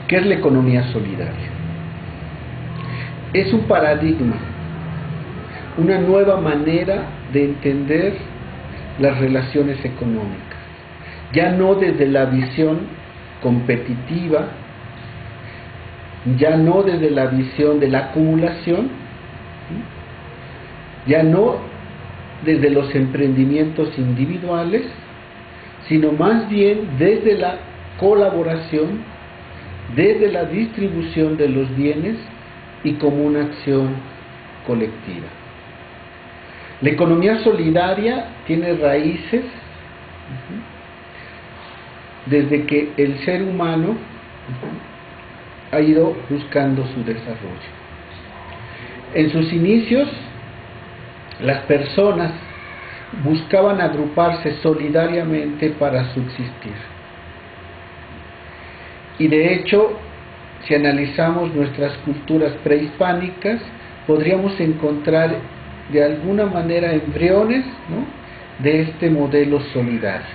¿Qué es la economía solidaria? Es un paradigma, una nueva manera de entender las relaciones económicas, ya no desde la visión competitiva, ya no desde la visión de la acumulación, ya no desde los emprendimientos individuales, sino más bien desde la colaboración, desde la distribución de los bienes y como una acción colectiva. La economía solidaria tiene raíces desde que el ser humano ha ido buscando su desarrollo. En sus inicios, las personas buscaban agruparse solidariamente para subsistir. Y de hecho, si analizamos nuestras culturas prehispánicas, podríamos encontrar de alguna manera embriones, ¿no?, de este modelo solidario,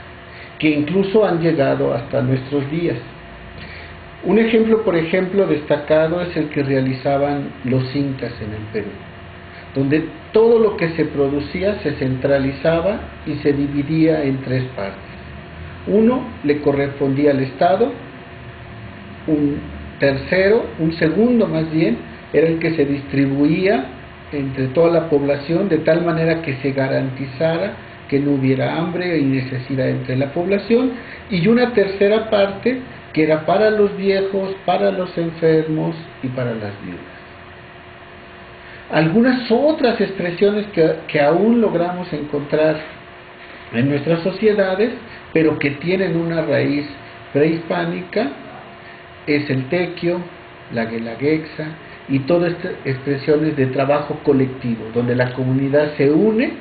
que incluso han llegado hasta nuestros días. Un ejemplo, por ejemplo, destacado es el que realizaban los incas en el Perú, donde todo lo que se producía se centralizaba y se dividía en tres partes. Uno le correspondía al Estado, un segundo más bien, era el que se distribuía entre toda la población de tal manera que se garantizara que no hubiera hambre y necesidad entre la población, y una tercera parte que era para los viejos, para los enfermos y para las viudas. Algunas otras expresiones que aún logramos encontrar en nuestras sociedades, pero que tienen una raíz prehispánica, es el tequio, la guelaguetza y todas estas expresiones de trabajo colectivo, donde la comunidad se une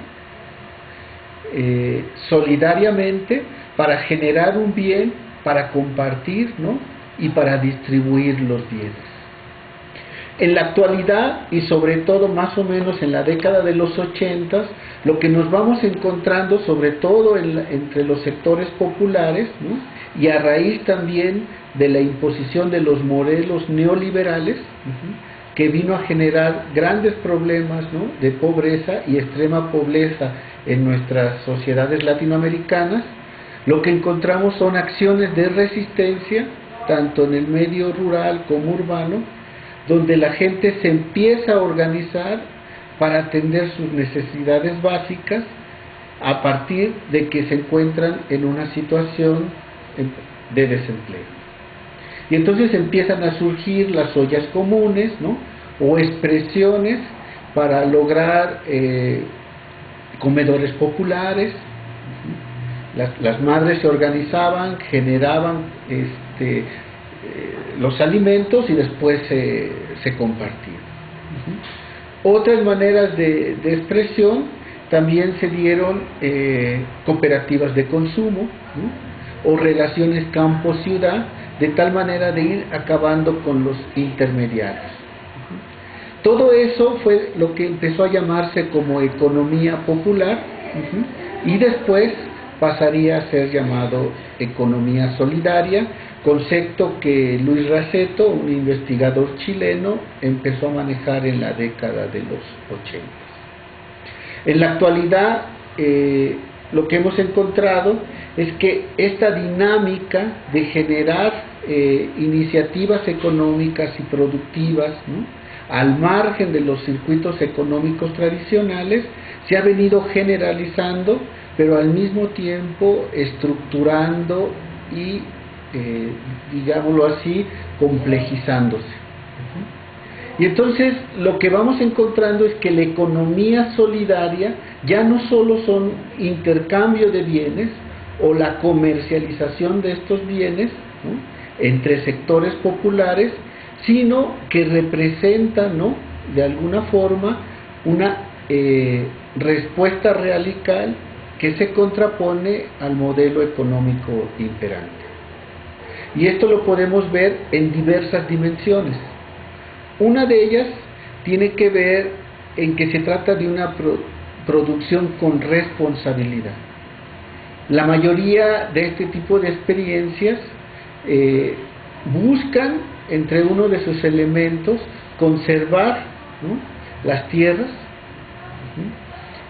solidariamente para generar un bien, para compartir, ¿no?, y para distribuir los bienes. En la actualidad, y sobre todo más o menos en la década de los 80, lo que nos vamos encontrando, sobre todo entre los sectores populares, ¿no?, y a raíz también de la imposición de los modelos neoliberales, que vino a generar grandes problemas, ¿no?, de pobreza y extrema pobreza en nuestras sociedades latinoamericanas, lo que encontramos son acciones de resistencia, tanto en el medio rural como urbano, donde la gente se empieza a organizar para atender sus necesidades básicas a partir de que se encuentran en una situación de desempleo. Y entonces empiezan a surgir las ollas comunes, ¿no?, o expresiones para lograr comedores populares. Las madres se organizaban, generaban los alimentos y después se compartían. Otras maneras de expresión también se dieron cooperativas de consumo, ¿no?, o relaciones campo-ciudad, de tal manera de ir acabando con los intermediarios. Todo eso fue lo que empezó a llamarse como economía popular, y después pasaría a ser llamado economía solidaria, concepto que Luis Raceto, un investigador chileno, empezó a manejar en la década de los 80. En la actualidad, lo que hemos encontrado es que esta dinámica de generar iniciativas económicas y productivas, ¿no?, al margen de los circuitos económicos tradicionales, se ha venido generalizando, pero al mismo tiempo estructurando y, digámoslo así, complejizándose. Y entonces lo que vamos encontrando es que la economía solidaria ya no solo son intercambio de bienes o la comercialización de estos bienes, ¿no?, entre sectores populares, sino que representan, ¿no?, de alguna forma una respuesta radical que se contrapone al modelo económico imperante. Y esto lo podemos ver en diversas dimensiones. Una de ellas tiene que ver en que se trata de una producción con responsabilidad. La mayoría de este tipo de experiencias buscan entre uno de sus elementos, conservar, ¿no?, las tierras,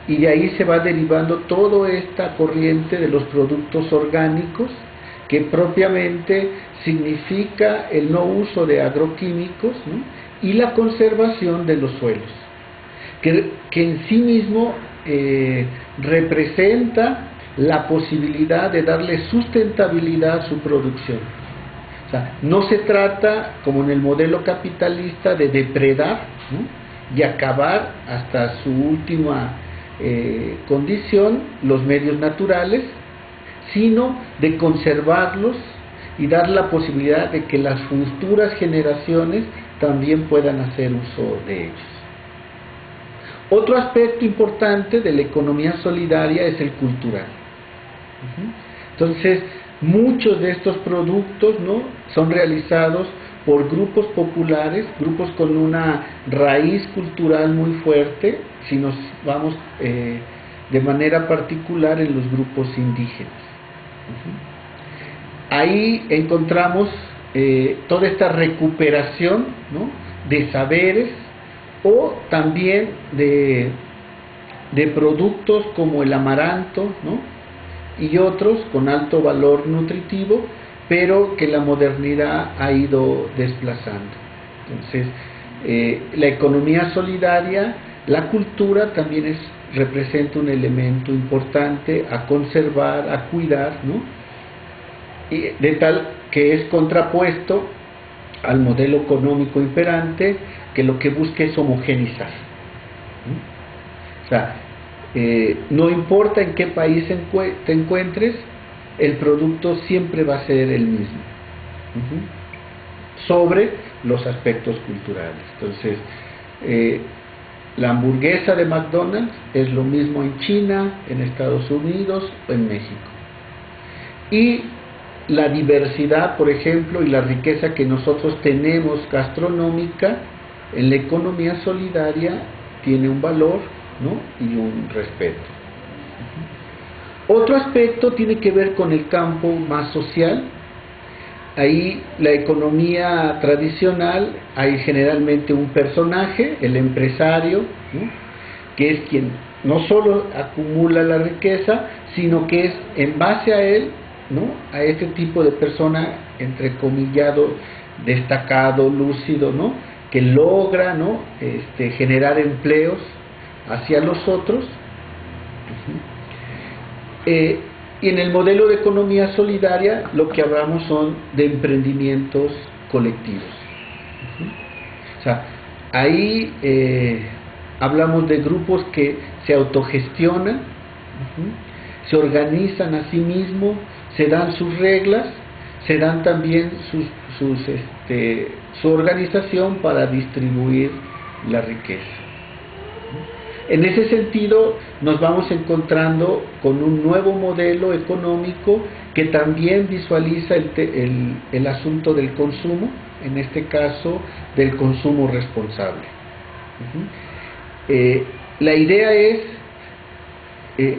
y de ahí se va derivando toda esta corriente de los productos orgánicos, que propiamente significa el no uso de agroquímicos, ¿no?, y la conservación de los suelos, que en sí mismo representa la posibilidad de darle sustentabilidad a su producción. O sea, no se trata, como en el modelo capitalista, de depredar, ¿no?, y acabar hasta su última condición los medios naturales, sino de conservarlos y dar la posibilidad de que las futuras generaciones también puedan hacer uso de ellos. Otro aspecto importante de la economía solidaria es el cultural. Entonces, muchos de estos productos, ¿no?, son realizados por grupos populares, grupos con una raíz cultural muy fuerte, si nos vamos de manera particular en los grupos indígenas. Ahí encontramos toda esta recuperación, ¿no?, de saberes, o también de productos como el amaranto, ¿no?, y otros con alto valor nutritivo, pero que la modernidad ha ido desplazando. Entonces, la economía solidaria, la cultura también representa un elemento importante a conservar, a cuidar, ¿no?, y de tal que es contrapuesto al modelo económico imperante, que lo que busca es homogeneizar. O sea, no importa en qué país te encuentres, el producto siempre va a ser el mismo, sobre los aspectos culturales. Entonces, la hamburguesa de McDonald's es lo mismo en China, en Estados Unidos o en México. Y la diversidad, por ejemplo, y la riqueza que nosotros tenemos gastronómica en la economía solidaria tiene un valor, ¿no?, y un respeto. Otro aspecto tiene que ver con el campo más social. Ahí la economía tradicional, hay generalmente un personaje, el empresario, ¿no?, que es quien no solo acumula la riqueza, sino que es en base a él, ¿no?, a este tipo de persona, entrecomillado, destacado, lúcido, ¿no?, que logra, ¿no?, generar empleos hacia los otros. Y en el modelo de economía solidaria lo que hablamos son de emprendimientos colectivos. O sea, ahí hablamos de grupos que se autogestionan, se organizan a sí mismos, se dan sus reglas, se dan también su organización para distribuir la riqueza. En ese sentido, nos vamos encontrando con un nuevo modelo económico que también visualiza el asunto del consumo, en este caso del consumo responsable. La idea es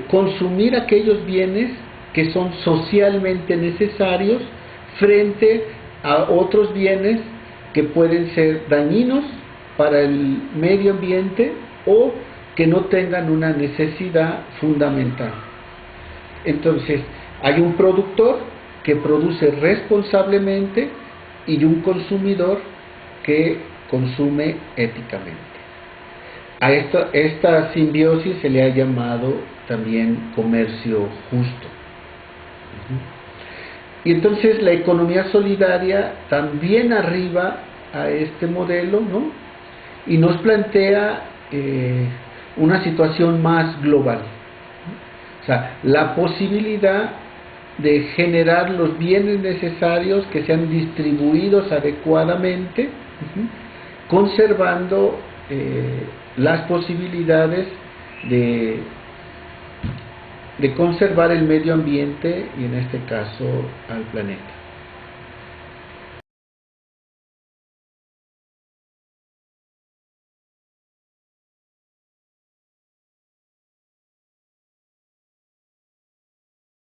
consumir aquellos bienes que son socialmente necesarios frente a otros bienes que pueden ser dañinos para el medio ambiente o que no tengan una necesidad fundamental. Entonces, hay un productor que produce responsablemente y un consumidor que consume éticamente. A esta simbiosis se le ha llamado también comercio justo. Y entonces la economía solidaria también arriba a este modelo, ¿no?, y nos plantea una situación más global. O sea, la posibilidad de generar los bienes necesarios que sean distribuidos adecuadamente, conservando las posibilidades de conservar el medio ambiente y en este caso al planeta.